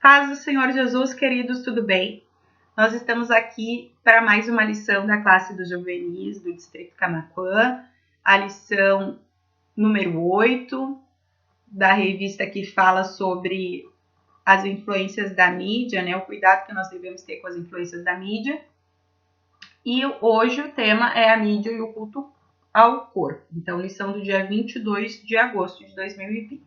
Paz do Senhor Jesus, queridos, tudo bem? Nós estamos aqui para mais uma lição da classe dos juvenis do Distrito Camaquã, a lição número 8 da revista que fala sobre as influências da mídia, né? O cuidado que nós devemos ter com as influências da mídia. E hoje o tema é a mídia e o culto ao corpo. Então, lição do dia 22 de agosto de 2020.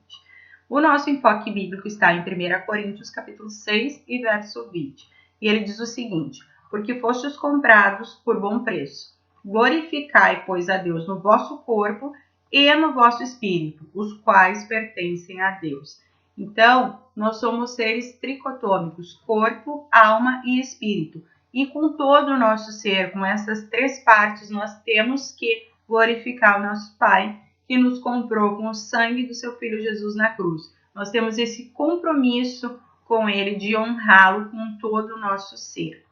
O nosso enfoque bíblico está em 1 Coríntios, capítulo 6 e verso 20. E ele diz o seguinte: porque fostes comprados por bom preço. Glorificai, pois, a Deus no vosso corpo e no vosso espírito, os quais pertencem a Deus. Então, nós somos seres tricotômicos, corpo, alma e espírito. E com todo o nosso ser, com essas três partes, nós temos que glorificar o nosso Pai, que nos comprou com o sangue do seu Filho Jesus na cruz. Nós temos esse compromisso com Ele de honrá-lo com todo o nosso ser.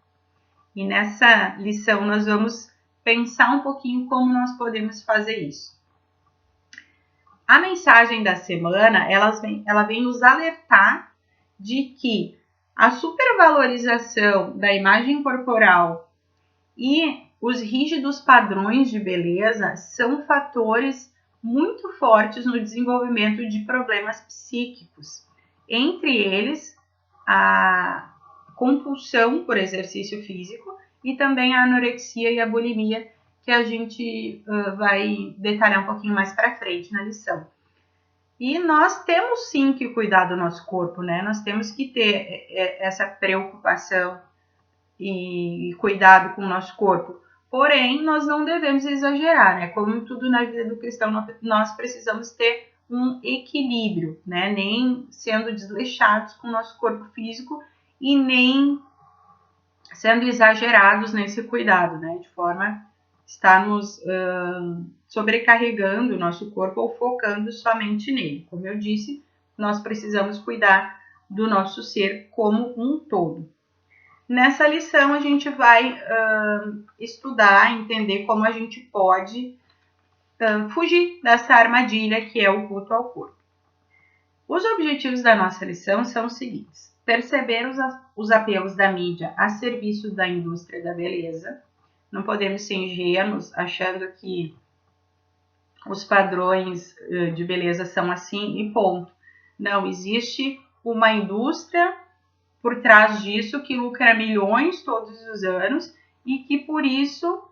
E nessa lição nós vamos pensar um pouquinho como nós podemos fazer isso. A mensagem da semana, ela vem nos alertar de que a supervalorização da imagem corporal e os rígidos padrões de beleza são fatores muito fortes no desenvolvimento de problemas psíquicos. Entre eles, a compulsão por exercício físico e também a anorexia e a bulimia, que a gente vai detalhar um pouquinho mais para frente na lição. E nós temos sim que cuidar do nosso corpo, né? Nós temos que ter essa preocupação e cuidado com o nosso corpo. Porém, nós não devemos exagerar, né? Como tudo na vida do cristão, nós precisamos ter um equilíbrio, né? Nem sendo desleixados com o nosso corpo físico e nem sendo exagerados nesse cuidado, né? De forma a estarmos sobrecarregando o nosso corpo ou focando somente nele. Como eu disse, nós precisamos cuidar do nosso ser como um todo. Nessa lição, a gente vai estudar, entender como a gente pode fugir dessa armadilha que é o culto ao corpo. Os objetivos da nossa lição são os seguintes: perceber os apelos da mídia a serviço da indústria da beleza. Não podemos ser ingênuos achando que os padrões de beleza são assim e ponto. Não, existe uma indústria por trás disso que lucra milhões todos os anos e que por isso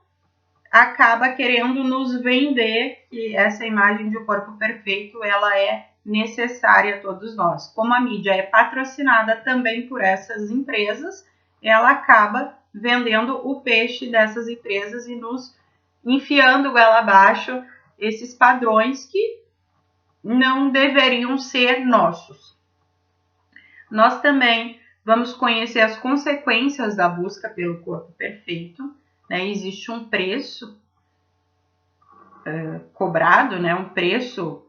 acaba querendo nos vender que essa imagem de corpo perfeito ela é necessária a todos nós. Como a mídia é patrocinada também por essas empresas, ela acaba vendendo o peixe dessas empresas e nos enfiando goela abaixo esses padrões que não deveriam ser nossos. Nós também vamos conhecer as consequências da busca pelo corpo perfeito, né? Existe um preço cobrado, né? Um preço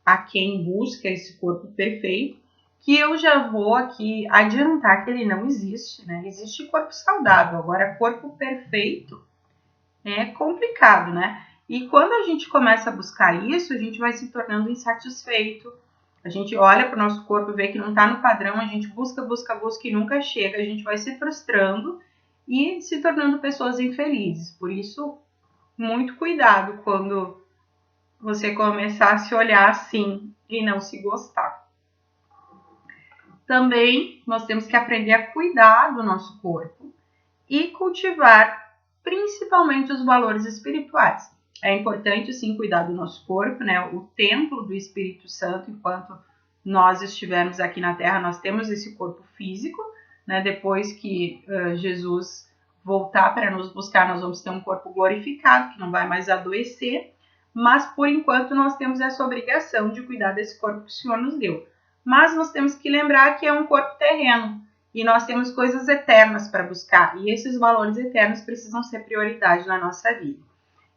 a quem busca esse corpo perfeito, que eu já vou aqui adiantar que ele não existe, né? Existe corpo saudável, agora corpo perfeito é complicado, né? E quando a gente começa a buscar isso, a gente vai se tornando insatisfeito. A gente olha para o nosso corpo, vê que não está no padrão, a gente busca e nunca chega, a gente vai se frustrando e se tornando pessoas infelizes. Por isso, muito cuidado quando você começar a se olhar assim e não se gostar. Também nós temos que aprender a cuidar do nosso corpo e cultivar principalmente os valores espirituais. É importante sim cuidar do nosso corpo, né? O templo do Espírito Santo, enquanto nós estivermos aqui na Terra, nós temos esse corpo físico, né? Depois que Jesus voltar para nos buscar, nós vamos ter um corpo glorificado, que não vai mais adoecer, mas por enquanto nós temos essa obrigação de cuidar desse corpo que o Senhor nos deu. Mas nós temos que lembrar que é um corpo terreno e nós temos coisas eternas para buscar, e esses valores eternos precisam ser prioridade na nossa vida.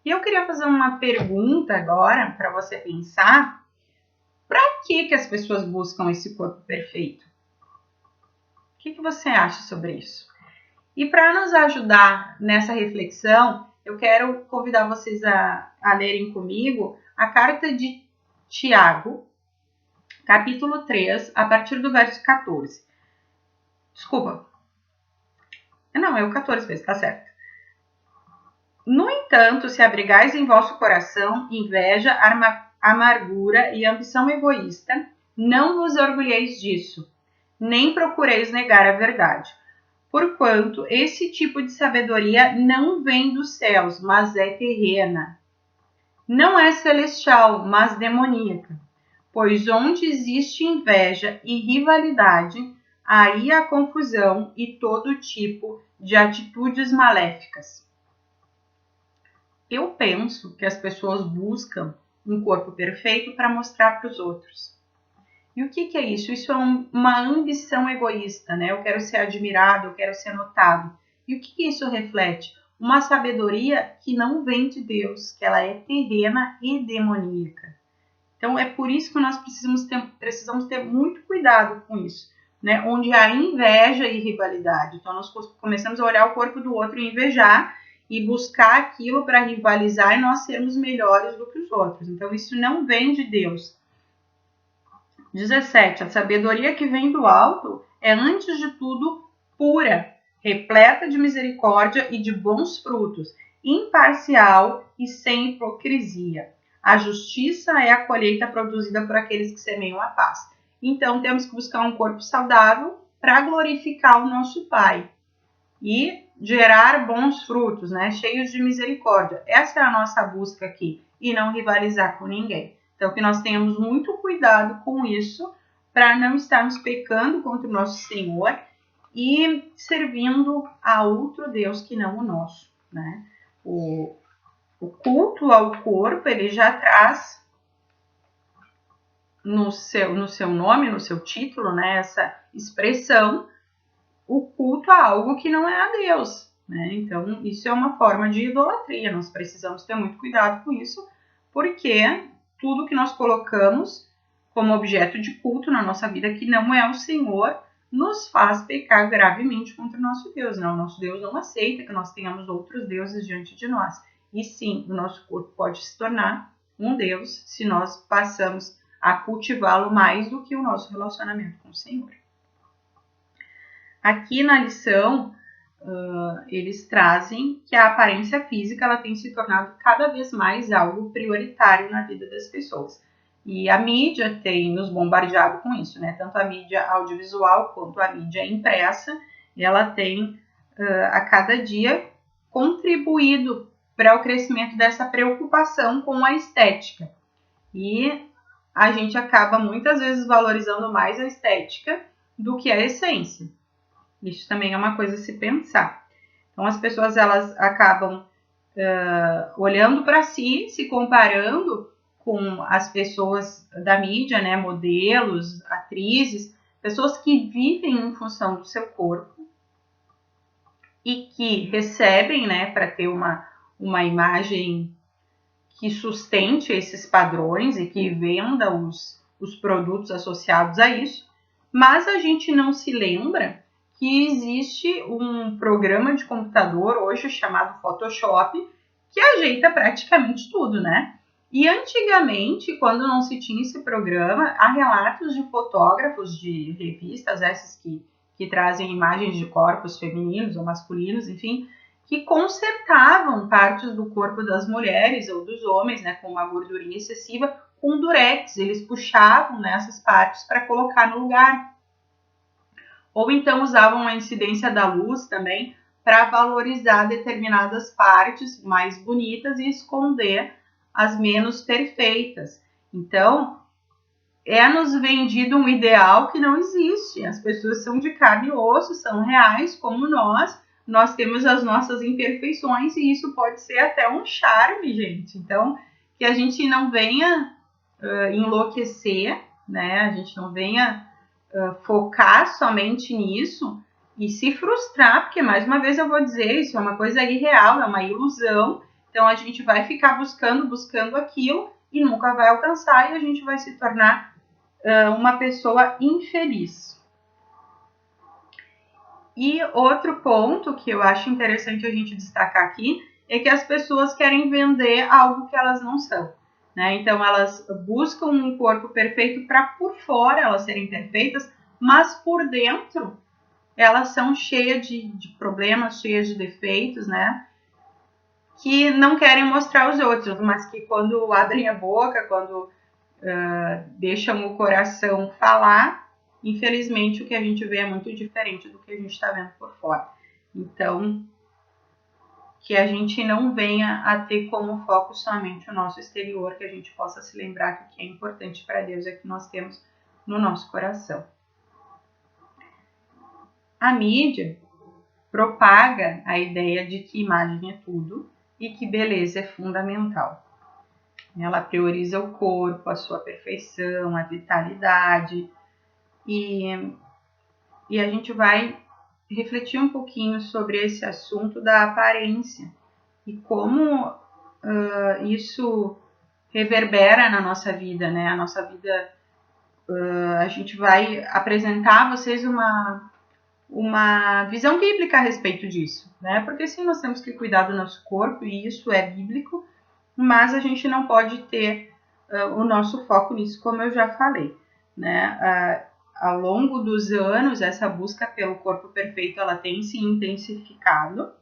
E eu queria fazer uma pergunta agora para você pensar: para que as pessoas buscam esse corpo perfeito? O que você acha sobre isso? E para nos ajudar nessa reflexão, eu quero convidar vocês a lerem comigo a carta de Tiago, capítulo 3, a partir do verso 14. Desculpa. Não, é o 14 vezes, tá certo. No entanto, se abrigais em vosso coração inveja, amargura e ambição egoísta, não vos orgulheis disso, nem procureis negar a verdade. Porquanto esse tipo de sabedoria não vem dos céus, mas é terrena. Não é celestial, mas demoníaca. Pois onde existe inveja e rivalidade, aí há confusão e todo tipo de atitudes maléficas. Eu penso que as pessoas buscam um corpo perfeito para mostrar para os outros. E o que é isso? Isso é uma ambição egoísta, né? Eu quero ser admirado, eu quero ser notado. E o que isso reflete? Uma sabedoria que não vem de Deus, que ela é terrena e demoníaca. Então é por isso que nós precisamos ter muito cuidado com isso, né? Onde há inveja e rivalidade. Então nós começamos a olhar o corpo do outro e invejar e buscar aquilo para rivalizar e nós sermos melhores do que os outros. Então isso não vem de Deus. 17. A sabedoria que vem do alto é, antes de tudo, pura, repleta de misericórdia e de bons frutos, imparcial e sem hipocrisia. A justiça é a colheita produzida por aqueles que semeiam a paz. Então, temos que buscar um corpo saudável para glorificar o nosso Pai e gerar bons frutos, né? Cheios de misericórdia. Essa é a nossa busca aqui, e não rivalizar com ninguém. Então, que nós tenhamos muito cuidado com isso, para não estarmos pecando contra o nosso Senhor e servindo a outro Deus que não o nosso, né? O culto ao corpo, ele já traz no seu nome, no seu título, né, essa expressão, o culto a algo que não é a Deus, né? Então, isso é uma forma de idolatria. Nós precisamos ter muito cuidado com isso, porque tudo que nós colocamos como objeto de culto na nossa vida que não é o Senhor, nos faz pecar gravemente contra o nosso Deus. Não, o nosso Deus não aceita que nós tenhamos outros deuses diante de nós. E sim, o nosso corpo pode se tornar um Deus se nós passamos a cultivá-lo mais do que o nosso relacionamento com o Senhor. Aqui na lição, eles trazem que a aparência física ela tem se tornado cada vez mais algo prioritário na vida das pessoas. E a mídia tem nos bombardeado com isso, né? Tanto a mídia audiovisual quanto a mídia impressa, ela tem a cada dia contribuído para o crescimento dessa preocupação com a estética. E a gente acaba muitas vezes valorizando mais a estética do que a essência. Isso também é uma coisa a se pensar. Então, as pessoas elas acabam olhando para si, se comparando com as pessoas da mídia, né, modelos, atrizes, pessoas que vivem em função do seu corpo e que recebem, né, para ter uma imagem que sustente esses padrões e que venda os produtos associados a isso, mas a gente não se lembra que existe um programa de computador hoje chamado Photoshop que ajeita praticamente tudo, né? E antigamente, quando não se tinha esse programa, há relatos de fotógrafos de revistas, essas que trazem imagens de corpos femininos ou masculinos, enfim, que consertavam partes do corpo das mulheres ou dos homens, né, com uma gordurinha excessiva, com durex. Eles puxavam nessas partes para colocar no lugar. Ou então usavam a incidência da luz também para valorizar determinadas partes mais bonitas e esconder as menos perfeitas. Então, é-nos vendido um ideal que não existe. As pessoas são de carne e osso, são reais como nós temos as nossas imperfeições e isso pode ser até um charme, gente. Então, que a gente não venha enlouquecer, né? A gente não venha focar somente nisso e se frustrar, porque mais uma vez eu vou dizer, isso é uma coisa irreal, é uma ilusão. Então a gente vai ficar buscando aquilo e nunca vai alcançar e a gente vai se tornar uma pessoa infeliz. E outro ponto que eu acho interessante a gente destacar aqui é que as pessoas querem vender algo que elas não são, né? Então elas buscam um corpo perfeito para por fora elas serem perfeitas, mas por dentro elas são cheias de problemas, cheias de defeitos, né? Que não querem mostrar aos outros, mas que quando abrem a boca, quando deixam o coração falar, infelizmente o que a gente vê é muito diferente do que a gente está vendo por fora. Então, que a gente não venha a ter como foco somente o nosso exterior, que a gente possa se lembrar que o que é importante para Deus é que nós temos no nosso coração. A mídia propaga a ideia de que imagem é tudo e que beleza é fundamental. Ela prioriza o corpo, a sua perfeição, a vitalidade, e a gente vai refletir um pouquinho sobre esse assunto da aparência e como isso reverbera na nossa vida, né? A nossa vida, a gente vai apresentar a vocês uma visão bíblica a respeito disso, né? Porque sim, nós temos que cuidar do nosso corpo e isso é bíblico, mas a gente não pode ter o nosso foco nisso, como eu já falei, né? Ao longo dos anos, essa busca pelo corpo perfeito, ela tem se intensificado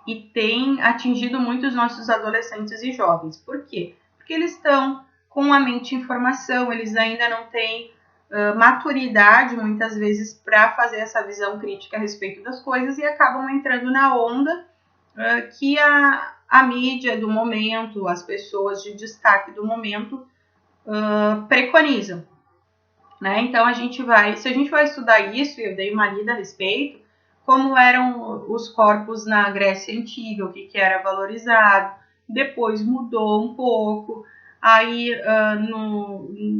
e tem atingido muito os nossos adolescentes e jovens. Por quê? Porque eles estão com a mente em formação, eles ainda não têm maturidade, muitas vezes, para fazer essa visão crítica a respeito das coisas e acabam entrando na onda que a mídia do momento, as pessoas de destaque do momento preconizam. Né? Então, se a gente vai estudar isso, eu dei uma lida a respeito, como eram os corpos na Grécia Antiga, o que era valorizado, depois mudou um pouco, aí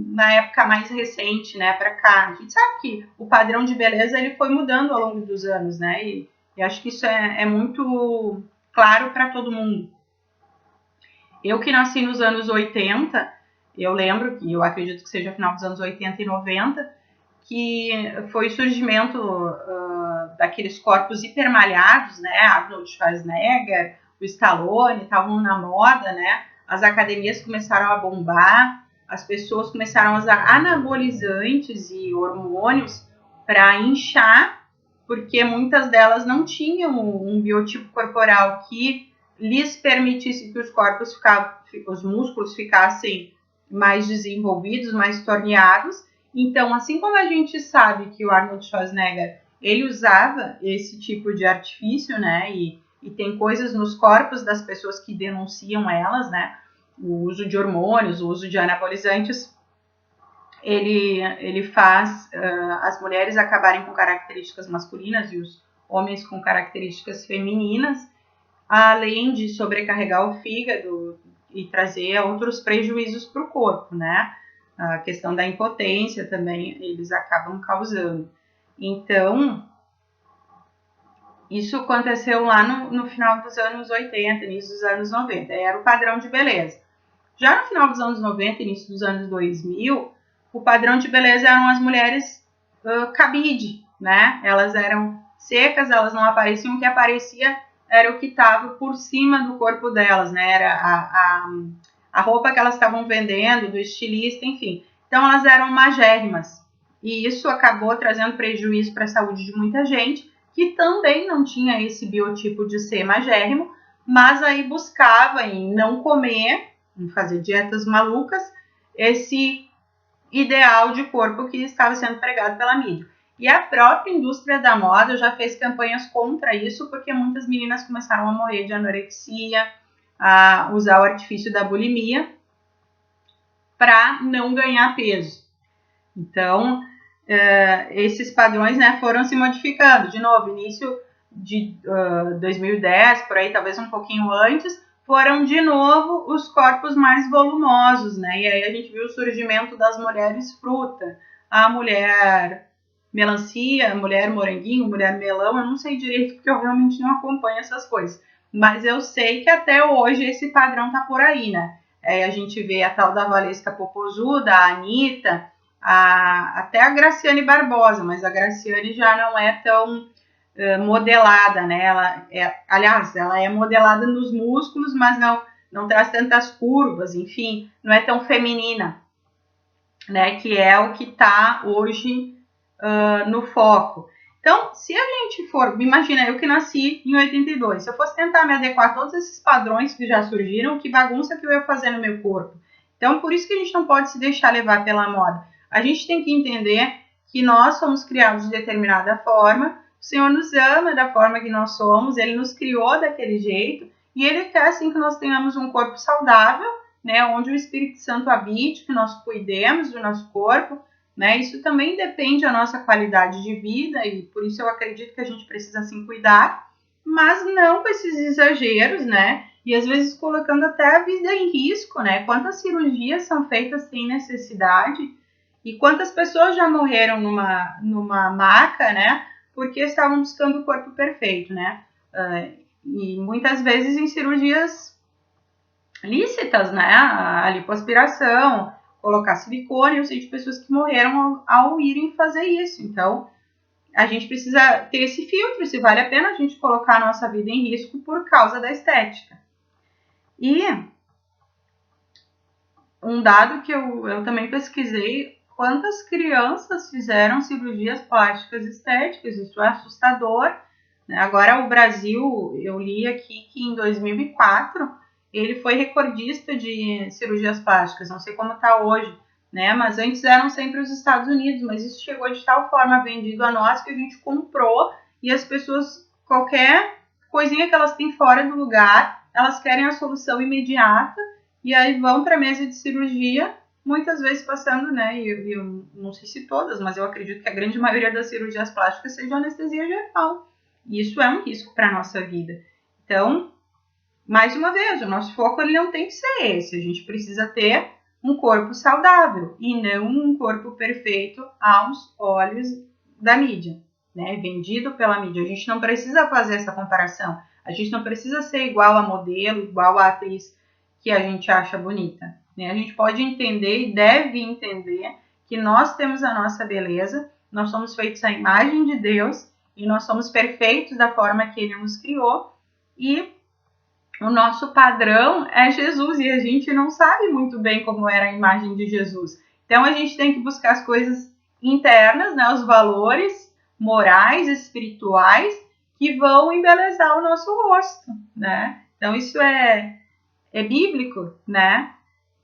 na época mais recente, né, para cá, a gente sabe que o padrão de beleza ele foi mudando ao longo dos anos, né, e acho que isso é muito claro para todo mundo. Eu que nasci nos anos 80, eu lembro, que eu acredito que seja final dos anos 80 e 90, que foi o surgimento daqueles corpos hipermalhados, né? Arnold Schwarzenegger, o Stallone, estavam na moda, né? As academias começaram a bombar, as pessoas começaram a usar anabolizantes e hormônios para inchar, porque muitas delas não tinham um biotipo corporal que lhes permitisse que os músculos ficassem mais desenvolvidos, mais torneados. Então, assim como a gente sabe que o Arnold Schwarzenegger ele usava esse tipo de artifício, né? E tem coisas nos corpos das pessoas que denunciam elas, né? O uso de hormônios, o uso de anabolizantes, ele faz as mulheres acabarem com características masculinas e os homens com características femininas, além de sobrecarregar o fígado e trazer outros prejuízos para o corpo, né? A questão da impotência também eles acabam causando. Então, isso aconteceu lá no final dos anos 80, início dos anos 90, era o padrão de beleza. Já no final dos anos 90, início dos anos 2000, o padrão de beleza eram as mulheres cabide, né? Elas eram secas, elas não apareciam, o que aparecia era o que estava por cima do corpo delas, né? Era a roupa que elas estavam vendendo, do estilista, enfim. Então, elas eram magérrimas. E isso acabou trazendo prejuízo para a saúde de muita gente, que também não tinha esse biotipo de ser magérrimo, mas aí buscava em não comer, em fazer dietas malucas, esse ideal de corpo que estava sendo pregado pela mídia. E a própria indústria da moda já fez campanhas contra isso, porque muitas meninas começaram a morrer de anorexia, a usar o artifício da bulimia para não ganhar peso. Então, esses padrões, né, foram se modificando. De novo, início de 2010, por aí, talvez um pouquinho antes, foram de novo os corpos mais volumosos, né? E aí a gente viu o surgimento das mulheres fruta, a mulher melancia, a mulher moranguinho, a mulher melão, eu não sei direito porque eu realmente não acompanho essas coisas. Mas eu sei que até hoje esse padrão tá por aí, né? A gente vê a tal da Valesca Popozuda, a Anitta, até a Graciane Barbosa, mas a Graciane já não é tão modelada, né? Aliás, ela é modelada nos músculos, mas não traz tantas curvas, enfim, não é tão feminina, né? Que é o que está hoje no foco. Então, se a gente for, imagina, eu que nasci em 82, se eu fosse tentar me adequar a todos esses padrões que já surgiram, que bagunça que eu ia fazer no meu corpo. Então, por isso que a gente não pode se deixar levar pela moda. A gente tem que entender que nós somos criados de determinada forma, o Senhor nos ama da forma que nós somos, Ele nos criou daquele jeito, e Ele quer, assim, que nós tenhamos um corpo saudável, né, onde o Espírito Santo habite, que nós cuidemos do nosso corpo, né? Isso também depende da nossa qualidade de vida e por isso eu acredito que a gente precisa sim cuidar, mas não com esses exageros, né? E às vezes colocando até a vida em risco, né? Quantas cirurgias são feitas sem necessidade e quantas pessoas já morreram numa maca, né? Porque estavam buscando o corpo perfeito, né? E muitas vezes em cirurgias lícitas, né? A lipoaspiração, colocar silicone, eu sei de pessoas que morreram ao irem fazer isso. Então, a gente precisa ter esse filtro, se vale a pena a gente colocar a nossa vida em risco por causa da estética. E um dado que eu também pesquisei, quantas crianças fizeram cirurgias plásticas estéticas, isso é assustador. Agora, o Brasil, eu li aqui que em 2004, ele foi recordista de cirurgias plásticas, não sei como está hoje, né? Mas antes eram sempre os Estados Unidos, mas isso chegou de tal forma vendido a nós que a gente comprou e as pessoas, qualquer coisinha que elas têm fora do lugar, elas querem a solução imediata e aí vão para a mesa de cirurgia, muitas vezes passando, né? E eu não sei se todas, mas eu acredito que a grande maioria das cirurgias plásticas seja anestesia geral. E isso é um risco para a nossa vida. Então, mais uma vez, o nosso foco ele não tem que ser esse. A gente precisa ter um corpo saudável e não um corpo perfeito aos olhos da mídia, né? Vendido pela mídia. A gente não precisa fazer essa comparação. A gente não precisa ser igual a modelo, igual a atriz que a gente acha bonita, né? A gente pode entender e deve entender que nós temos a nossa beleza, nós somos feitos à imagem de Deus e nós somos perfeitos da forma que Ele nos criou e o nosso padrão é Jesus e a gente não sabe muito bem como era a imagem de Jesus. Então a gente tem que buscar as coisas internas, né, os valores morais, espirituais que vão embelezar o nosso rosto, né? Então isso é bíblico, né?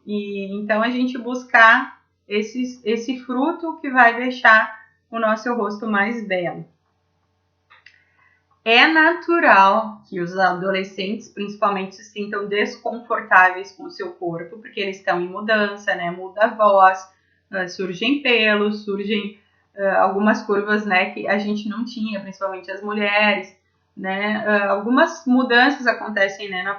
E então a gente buscar esse fruto que vai deixar o nosso rosto mais belo. É natural que os adolescentes, principalmente, se sintam desconfortáveis com o seu corpo, porque eles estão em mudança, né? Muda a voz, surgem pelos, surgem algumas curvas, né? Que a gente não tinha, principalmente as mulheres, né? Algumas mudanças acontecem, né? Na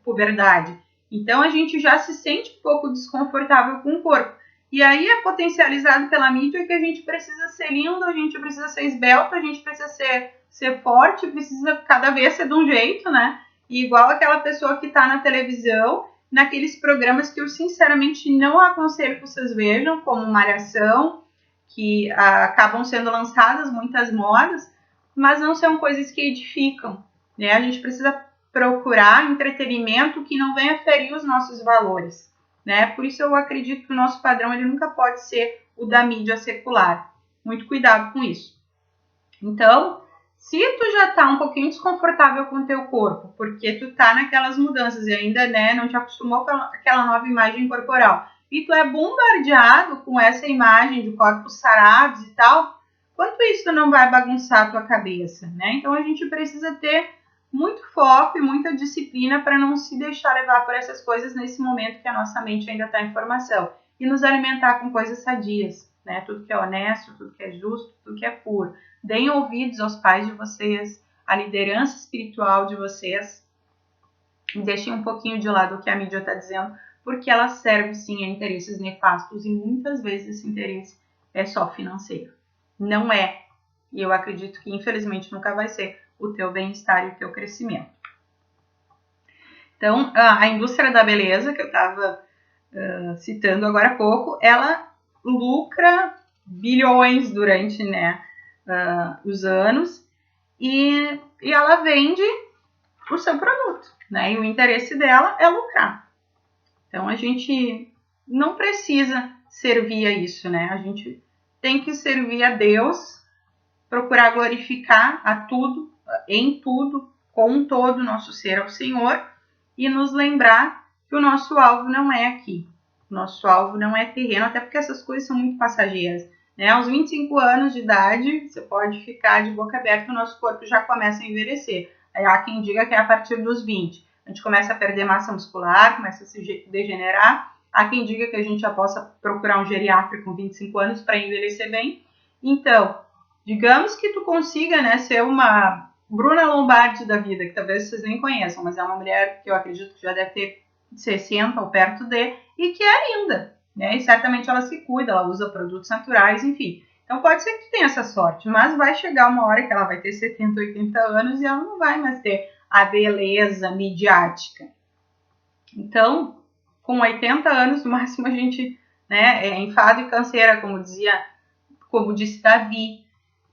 puberdade. Então, a gente já se sente um pouco desconfortável com o corpo. E aí é potencializado pela mídia que a gente precisa ser lindo, a gente precisa ser esbelto, a gente precisa ser forte, precisa cada vez ser de um jeito, né? E igual aquela pessoa que tá na televisão, naqueles programas que eu sinceramente não aconselho que vocês vejam, como Malhação, que acabam sendo lançadas muitas modas, mas não são coisas que edificam, né? A gente precisa procurar entretenimento que não venha ferir os nossos valores, né? Por isso eu acredito que o nosso padrão ele nunca pode ser o da mídia secular. Muito cuidado com isso. Então, se tu já tá um pouquinho desconfortável com o teu corpo, porque tu tá naquelas mudanças e ainda, né, não te acostumou com aquela nova imagem corporal, e tu é bombardeado com essa imagem de corpos sarados e tal, quanto isso não vai bagunçar a tua cabeça, né? Então a gente precisa ter muito foco e muita disciplina para não se deixar levar por essas coisas nesse momento que a nossa mente ainda está em formação. E nos alimentar com coisas sadias, né? Tudo que é honesto, tudo que é justo, tudo que é puro. Deem ouvidos aos pais de vocês, à liderança espiritual de vocês. E deixem um pouquinho de lado o que a mídia está dizendo, porque ela serve sim a interesses nefastos e muitas vezes esse interesse é só financeiro. Não é, e eu acredito que infelizmente nunca vai ser, o teu bem-estar e o teu crescimento. Então, a indústria da beleza, que eu estava citando agora há pouco, ela lucra bilhões durante, né, os anos e ela vende o seu produto, né? E o interesse dela é lucrar. Então a gente não precisa servir a isso, né? A gente tem que servir a Deus procurar glorificar a tudo, em tudo, com todo o nosso ser ao Senhor e nos lembrar que o nosso alvo não é aqui. O nosso alvo não é terreno, até porque essas coisas são muito passageiras. Né? Aos 25 anos de idade, você pode ficar de boca aberta, o nosso corpo já começa a envelhecer. Há quem diga que é a partir dos 20. A gente começa a perder massa muscular, começa a se degenerar. Há quem diga que a gente já possa procurar um geriatra com 25 anos para envelhecer bem. Então, digamos que tu consiga, né, ser uma Bruna Lombardi da vida, que talvez vocês nem conheçam, mas é uma mulher que eu acredito que já deve ter 60 ou perto de, e que é linda, né? E certamente ela se cuida, ela usa produtos naturais, enfim. Então pode ser que tenha essa sorte, mas vai chegar uma hora que ela vai ter 70, 80 anos e ela não vai mais ter a beleza midiática. Então, com 80 anos, no máximo a gente, né, é enfado e canseira, como disse Davi.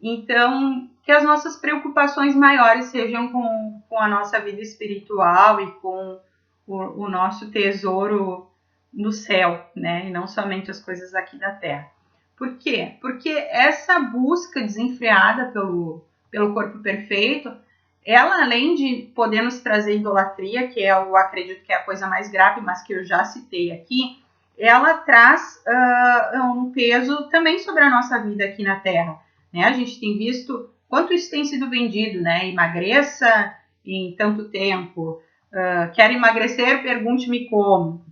Então, que as nossas preocupações maiores sejam com a nossa vida espiritual e com o nosso tesouro no céu, né? E não somente as coisas aqui da terra. Por quê? Porque essa busca desenfreada pelo corpo perfeito, ela, além de poder nos trazer idolatria, que eu acredito que é a coisa mais grave, mas que eu já citei aqui, ela traz um peso também sobre a nossa vida aqui na Terra. Né? A gente tem visto quanto isso tem sido vendido, né? Emagreça em tanto tempo, quer emagrecer, pergunte-me como.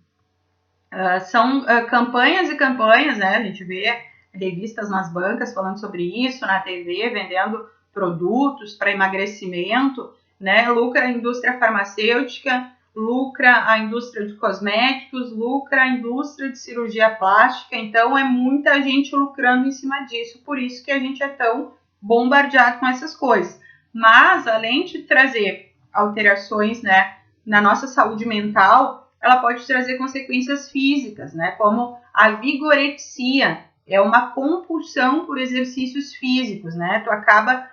São campanhas e campanhas, né? A gente vê revistas nas bancas falando sobre isso, na TV, vendendo produtos para emagrecimento, né? Lucra a indústria farmacêutica, lucra a indústria de cosméticos, lucra a indústria de cirurgia plástica, então é muita gente lucrando em cima disso, por isso que a gente é tão bombardeado com essas coisas. Mas, além de trazer alterações, né, na nossa saúde mental, ela pode trazer consequências físicas, né, como a vigorexia, é uma compulsão por exercícios físicos, né, tu acaba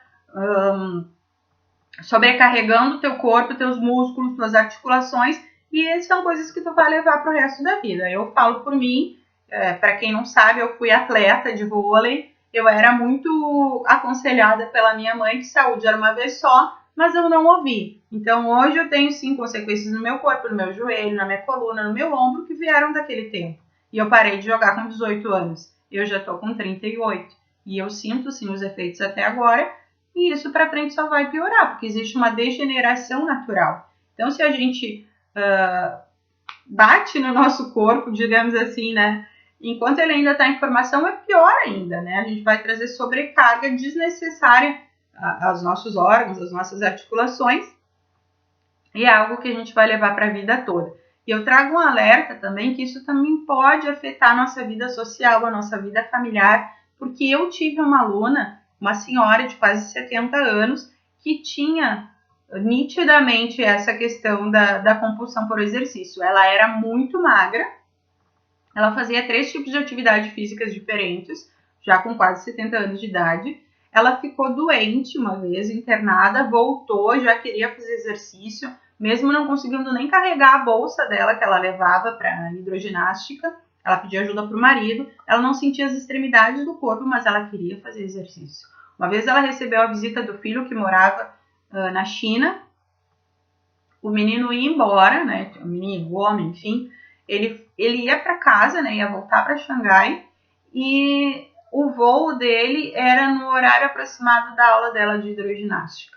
sobrecarregando o teu corpo, teus músculos, tuas articulações, e são coisas que tu vai levar para o resto da vida. Eu falo por mim, para quem não sabe, eu fui atleta de vôlei, eu era muito aconselhada pela minha mãe que saúde era uma vez só, mas eu não ouvi. Então hoje eu tenho sim consequências no meu corpo, no meu joelho, na minha coluna, no meu ombro, que vieram daquele tempo. E eu parei de jogar com 18 anos. Eu já tô com 38. E eu sinto sim os efeitos até agora, e isso para frente só vai piorar, porque existe uma degeneração natural. Então, se a gente bate no nosso corpo, digamos assim, né, enquanto ele ainda está em formação, é pior ainda, né? A gente vai trazer sobrecarga desnecessária aos nossos órgãos, às nossas articulações, e é algo que a gente vai levar para a vida toda. E eu trago um alerta também que isso também pode afetar a nossa vida social, a nossa vida familiar, porque eu tive uma aluna, uma senhora de quase 70 anos, que tinha nitidamente essa questão da compulsão por exercício. Ela era muito magra, ela fazia 3 tipos de atividades físicas diferentes, já com quase 70 anos de idade. Ela ficou doente uma vez, internada, voltou, já queria fazer exercício, mesmo não conseguindo nem carregar a bolsa dela que ela levava para hidroginástica. Ela pedia ajuda para o marido, ela não sentia as extremidades do corpo, mas ela queria fazer exercício. Uma vez ela recebeu a visita do filho que morava na China. O menino ia embora, né? O menino, o homem, enfim, ele ia para casa, né? Ia voltar para Xangai, e o voo dele era no horário aproximado da aula dela de hidroginástica.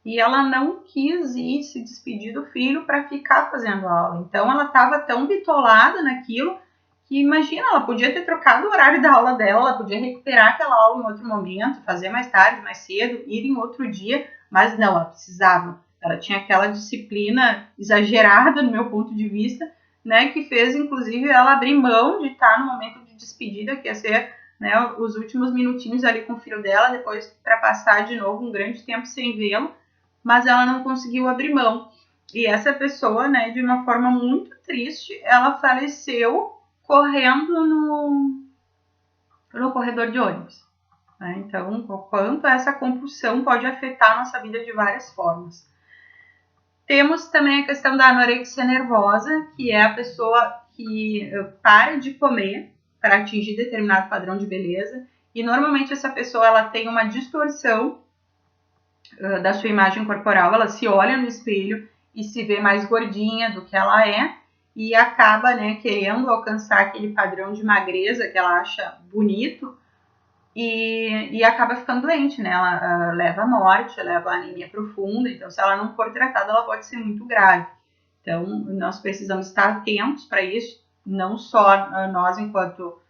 E ela não quis ir se despedir do filho para ficar fazendo aula. Então ela estava tão bitolada naquilo que, imagina, ela podia ter trocado o horário da aula dela, ela podia recuperar aquela aula em outro momento, fazer mais tarde, mais cedo, ir em outro dia, mas não, ela precisava. Ela tinha aquela disciplina exagerada, do meu ponto de vista, né, que fez, inclusive, ela abrir mão de estar no momento de despedida, que ia ser, né, os últimos minutinhos ali com o filho dela, depois para passar de novo um grande tempo sem vê-lo, mas ela não conseguiu abrir mão. E essa pessoa, né, de uma forma muito triste, ela faleceu correndo no corredor de ônibus. Né? Então, o quanto essa compulsão pode afetar a nossa vida de várias formas. Temos também a questão da anorexia nervosa, que é a pessoa que para de comer para atingir determinado padrão de beleza. e normalmente essa pessoa ela tem uma distorção da sua imagem corporal, ela se olha no espelho e se vê mais gordinha do que ela é, e acaba, né, querendo alcançar aquele padrão de magreza que ela acha bonito, e acaba ficando doente, né? Ela leva à morte, leva à anemia profunda, então se ela não for tratada, ela pode ser muito grave. Então, nós precisamos estar atentos para isso, não só nós enquanto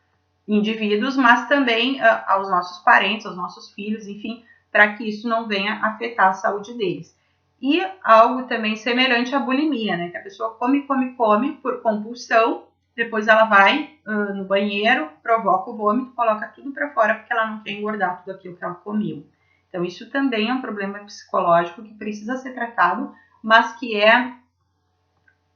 indivíduos, mas também aos nossos parentes, aos nossos filhos, enfim, para que isso não venha afetar a saúde deles. E algo também semelhante à bulimia, né? Que a pessoa come por compulsão, depois ela vai no banheiro, provoca o vômito, coloca tudo para fora porque ela não quer engordar tudo aquilo que ela comeu. Então isso também é um problema psicológico que precisa ser tratado, mas que é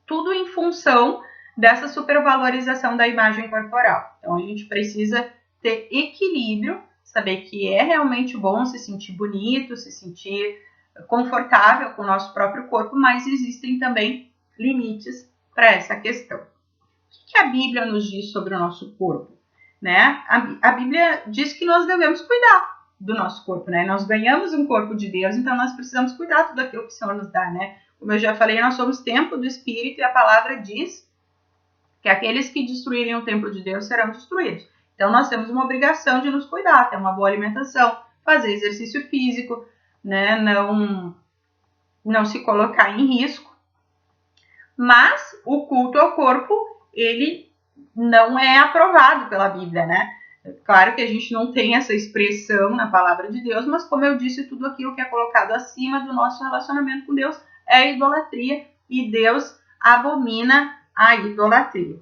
tudo em função dessa supervalorização da imagem corporal. Então a gente precisa ter equilíbrio, saber que é realmente bom se sentir bonito, se sentir confortável com o nosso próprio corpo, mas existem também limites para essa questão. O que a Bíblia nos diz sobre o nosso corpo? Né? A Bíblia diz que nós devemos cuidar do nosso corpo, né? Nós ganhamos um corpo de Deus, então nós precisamos cuidar de tudo aquilo que o Senhor nos dá, né? Como eu já falei, nós somos templo do Espírito e a palavra diz que aqueles que destruírem o templo de Deus serão destruídos. Então nós temos uma obrigação de nos cuidar, ter uma boa alimentação, fazer exercício físico, né? Não se colocar em risco. Mas o culto ao corpo, ele não é aprovado pela Bíblia, né? Claro que a gente não tem essa expressão na palavra de Deus, mas como eu disse, tudo aquilo que é colocado acima do nosso relacionamento com Deus é idolatria, e Deus abomina a idolatria,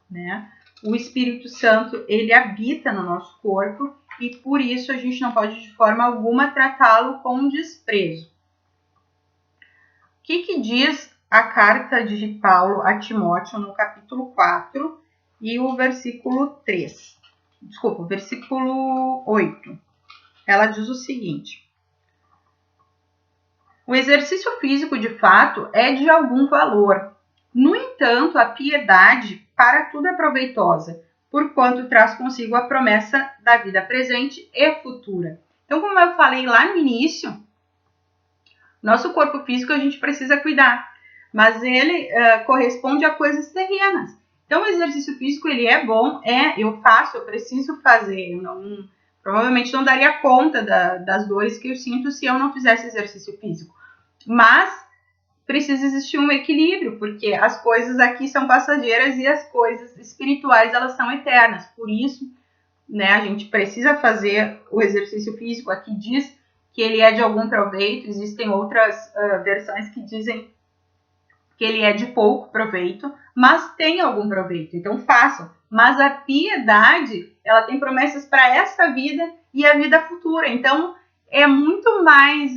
né? O Espírito Santo, ele habita no nosso corpo e por isso a gente não pode de forma alguma tratá-lo com desprezo. O que diz a carta de Paulo a Timóteo no capítulo 4 e o versículo 3? Desculpa, o versículo 8. Ela diz o seguinte: o exercício físico, de fato, é de algum valor. No entanto, a piedade para tudo é proveitosa, porquanto traz consigo a promessa da vida presente e futura. Então, como eu falei lá no início, nosso corpo físico a gente precisa cuidar, mas ele corresponde a coisas terrenas. Então, o exercício físico, ele é bom, eu preciso fazer. Eu provavelmente não daria conta das dores que eu sinto se eu não fizesse exercício físico. Mas precisa existir um equilíbrio, porque as coisas aqui são passageiras e as coisas espirituais, elas são eternas. Por isso, né, a gente precisa fazer o exercício físico. Aqui diz que ele é de algum proveito, existem outras versões que dizem que ele é de pouco proveito, mas tem algum proveito, então façam. Mas a piedade, ela tem promessas para esta vida e a vida futura, então é muito mais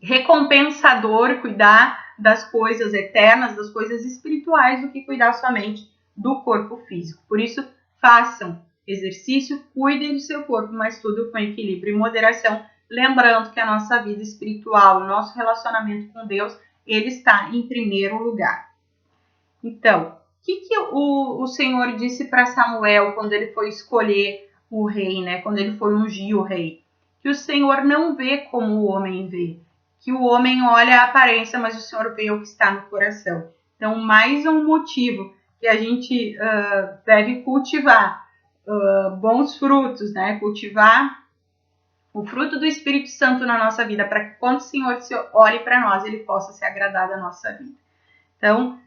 recompensador cuidar das coisas eternas, das coisas espirituais, do que cuidar somente do corpo físico. Por isso, façam exercício, cuidem do seu corpo, mas tudo com equilíbrio e moderação, lembrando que a nossa vida espiritual, o nosso relacionamento com Deus, ele está em primeiro lugar. Então, o que o Senhor disse para Samuel quando ele foi escolher o rei, né? Quando ele foi ungir o rei? Que o Senhor não vê como o homem vê, que o homem olha a aparência, mas o Senhor vê o que está no coração. Então, mais um motivo que a gente deve cultivar bons frutos, né? Cultivar o fruto do Espírito Santo na nossa vida, para que quando o Senhor olhe para nós, ele possa se agradar da nossa vida. Então,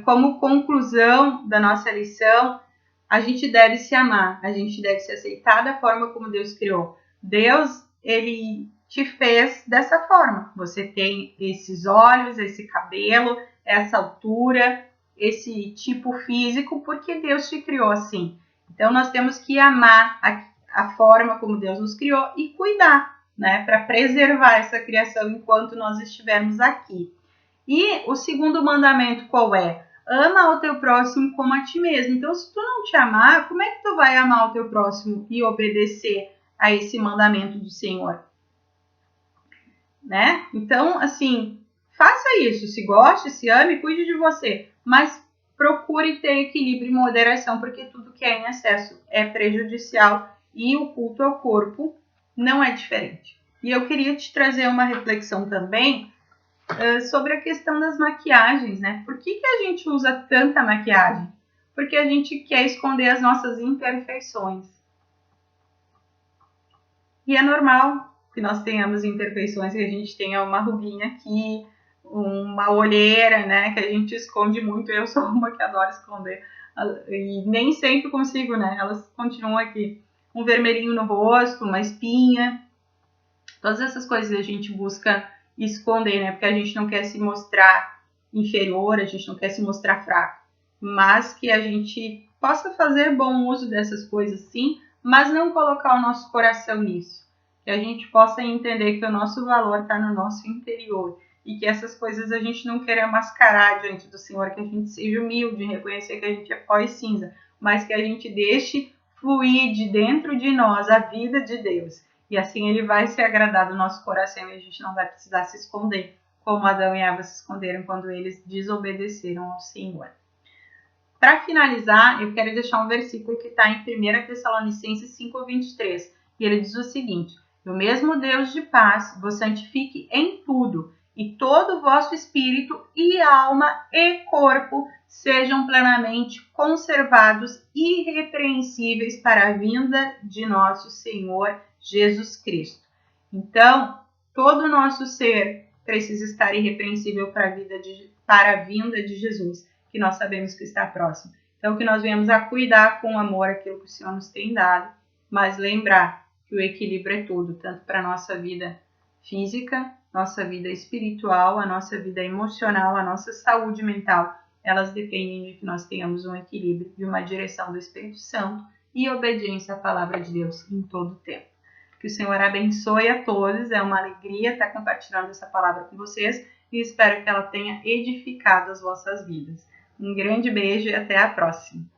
como conclusão da nossa lição, a gente deve se amar, a gente deve se aceitar da forma como Deus criou. Deus, ele te fez dessa forma. Você tem esses olhos, esse cabelo, essa altura, esse tipo físico, porque Deus te criou assim. Então, nós temos que amar a forma como Deus nos criou e cuidar, né, para preservar essa criação enquanto nós estivermos aqui. E o segundo mandamento qual é? Ama o teu próximo como a ti mesmo. Então, se tu não te amar, como é que tu vai amar o teu próximo e obedecer a esse mandamento do Senhor? Né? Então, assim, faça isso. Se goste, se ame, cuide de você. Mas procure ter equilíbrio e moderação, porque tudo que é em excesso é prejudicial e o culto ao corpo não é diferente. E eu queria te trazer uma reflexão também sobre a questão das maquiagens, né? Por que a gente usa tanta maquiagem? Porque a gente quer esconder as nossas imperfeições. E é normal que nós tenhamos imperfeições, que a gente tenha uma ruguinha aqui, uma olheira, né, que a gente esconde muito. Eu sou uma que adora esconder e nem sempre consigo, né? Elas continuam aqui. Um vermelhinho no rosto, uma espinha, todas essas coisas a gente busca esconder, né? Porque a gente não quer se mostrar inferior, a gente não quer se mostrar fraco, mas que a gente possa fazer bom uso dessas coisas, sim, mas não colocar o nosso coração nisso. Que a gente possa entender que o nosso valor está no nosso interior e que essas coisas a gente não queira mascarar diante do Senhor, que a gente seja humilde, reconhecer que a gente é pó e cinza, mas que a gente deixe fluir de dentro de nós a vida de Deus. E assim ele vai se agradar do nosso coração e a gente não vai precisar se esconder, como Adão e Eva se esconderam quando eles desobedeceram ao Senhor. Para finalizar, eu quero deixar um versículo que está em 1 Tessalonicenses 5:23, e ele diz o seguinte: o mesmo Deus de paz vos santifique em tudo, e todo o vosso espírito e alma e corpo sejam plenamente conservados irrepreensíveis para a vinda de nosso Senhor Jesus Cristo. Então, todo o nosso ser precisa estar irrepreensível para a vinda de Jesus, que nós sabemos que está próximo. Então, que nós venhamos a cuidar com amor aquilo que o Senhor nos tem dado, mas lembrar que o equilíbrio é tudo, tanto para a nossa vida física, nossa vida espiritual, a nossa vida emocional, a nossa saúde mental. Elas dependem de que nós tenhamos um equilíbrio e uma direção do Espírito Santo e obediência à palavra de Deus em todo o tempo. Que o Senhor abençoe a todos, é uma alegria estar compartilhando essa palavra com vocês e espero que ela tenha edificado as vossas vidas. Um grande beijo e até a próxima!